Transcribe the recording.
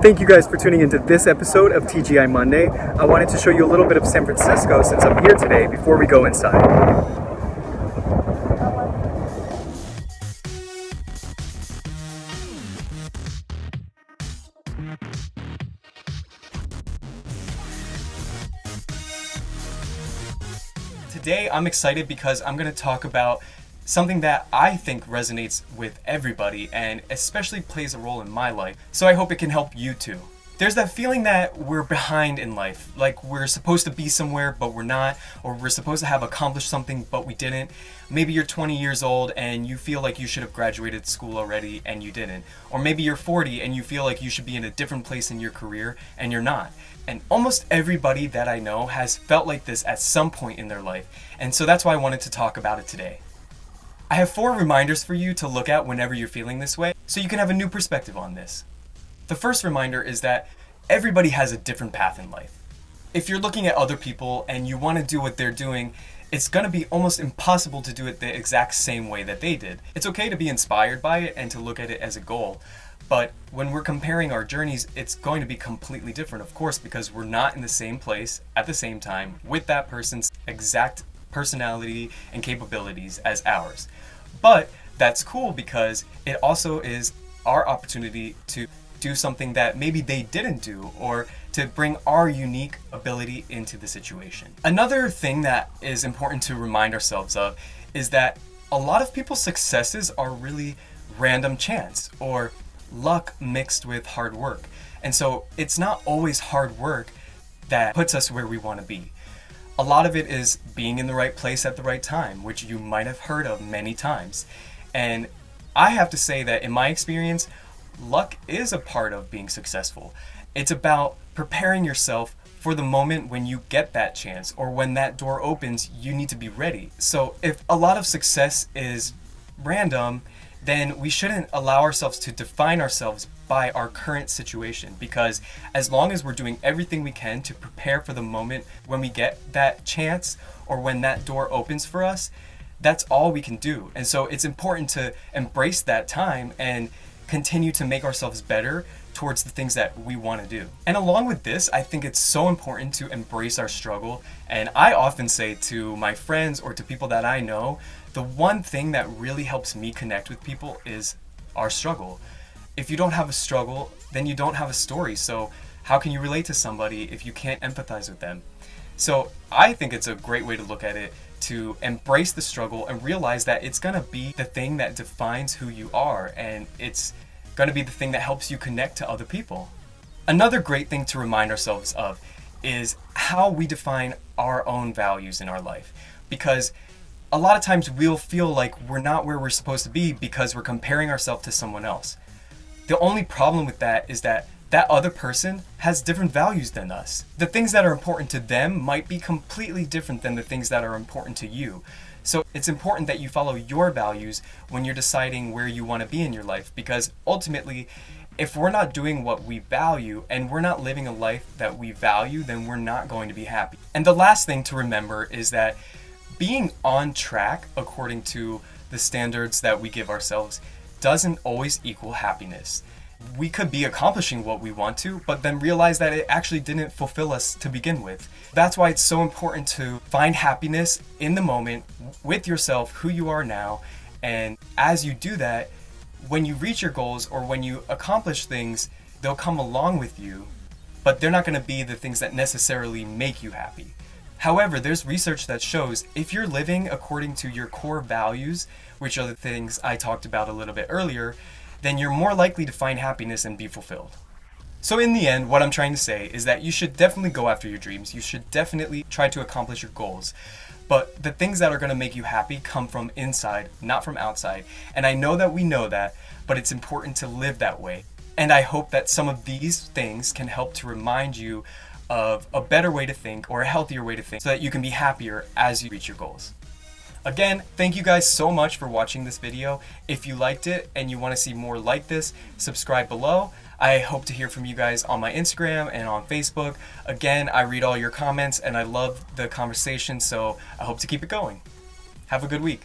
Thank you guys for tuning into this episode of TGI Monday. I wanted to show you a little bit of San Francisco since I'm here today before we go inside. Today I'm excited because I'm going to talk about something that I think resonates with everybody and especially plays a role in my life, so I hope it can help you too. There's that feeling that we're behind in life, like we're supposed to be somewhere but we're not, or we're supposed to have accomplished something but we didn't. Maybe you're 20 years old and you feel like you should have graduated school already and you didn't. Or maybe you're 40 and you feel like you should be in a different place in your career and you're not. And almost everybody that I know has felt like this at some point in their life, and so that's why I wanted to talk about it today. I have 4 reminders for you to look at whenever you're feeling this way, so you can have a new perspective on this. The first reminder is that everybody has a different path in life. If you're looking at other people and you want to do what they're doing, it's going to be almost impossible to do it the exact same way that they did. It's okay to be inspired by it and to look at it as a goal, but when we're comparing our journeys, it's going to be completely different, of course, because we're not in the same place at the same time with that person's exact personality and capabilities as ours. But that's cool because it also is our opportunity to do something that maybe they didn't do, or to bring our unique ability into the situation. Another thing that is important to remind ourselves of is that a lot of people's successes are really random chance or luck mixed with hard work. And so it's not always hard work that puts us where we want to be. A lot of it is being in the right place at the right time, which you might have heard of many times. And I have to say that in my experience, luck is a part of being successful. It's about preparing yourself for the moment when you get that chance, or when that door opens, you need to be ready. So if a lot of success is random, then we shouldn't allow ourselves to define ourselves by our current situation, because as long as we're doing everything we can to prepare for the moment when we get that chance or when that door opens for us, that's all we can do. And so it's important to embrace that time and continue to make ourselves better towards the things that we want to do. And along with this, I think it's so important to embrace our struggle. And I often say to my friends or to people that I know, the one thing that really helps me connect with people is our struggle. If you don't have a struggle, then you don't have a story. So how can you relate to somebody if you can't empathize with them? So I think it's a great way to look at it, to embrace the struggle and realize that it's going to be the thing that defines who you are, and it's going to be the thing that helps you connect to other people. Another great thing to remind ourselves of is how we define our own values in our life, because a lot of times we'll feel like we're not where we're supposed to be because we're comparing ourselves to someone else. The only problem with that is that that other person has different values than us. The things that are important to them might be completely different than the things that are important to you. So it's important that you follow your values when you're deciding where you want to be in your life, because ultimately, if we're not doing what we value and we're not living a life that we value, then we're not going to be happy. And the last thing to remember is that being on track according to the standards that we give ourselves doesn't always equal happiness. We could be accomplishing what we want to, but then realize that it actually didn't fulfill us to begin with. That's why it's so important to find happiness in the moment with yourself, who you are now. And as you do that, when you reach your goals or when you accomplish things, they'll come along with you, but they're not going to be the things that necessarily make you happy. However, there's research that shows if you're living according to your core values, which are the things I talked about a little bit earlier, then you're more likely to find happiness and be fulfilled. So in the end, what I'm trying to say is that you should definitely go after your dreams. You should definitely try to accomplish your goals. But the things that are going to make you happy come from inside, not from outside. And I know that we know that, but it's important to live that way. And I hope that some of these things can help to remind you of a better way to think, or a healthier way to think, so that you can be happier as you reach your goals. Again, thank you guys so much for watching this video. If you liked it and you want to see more like this, subscribe below. I hope to hear from you guys on my Instagram and on Facebook. Again, I read all your comments and I love the conversation, so I hope to keep it going. Have a good week.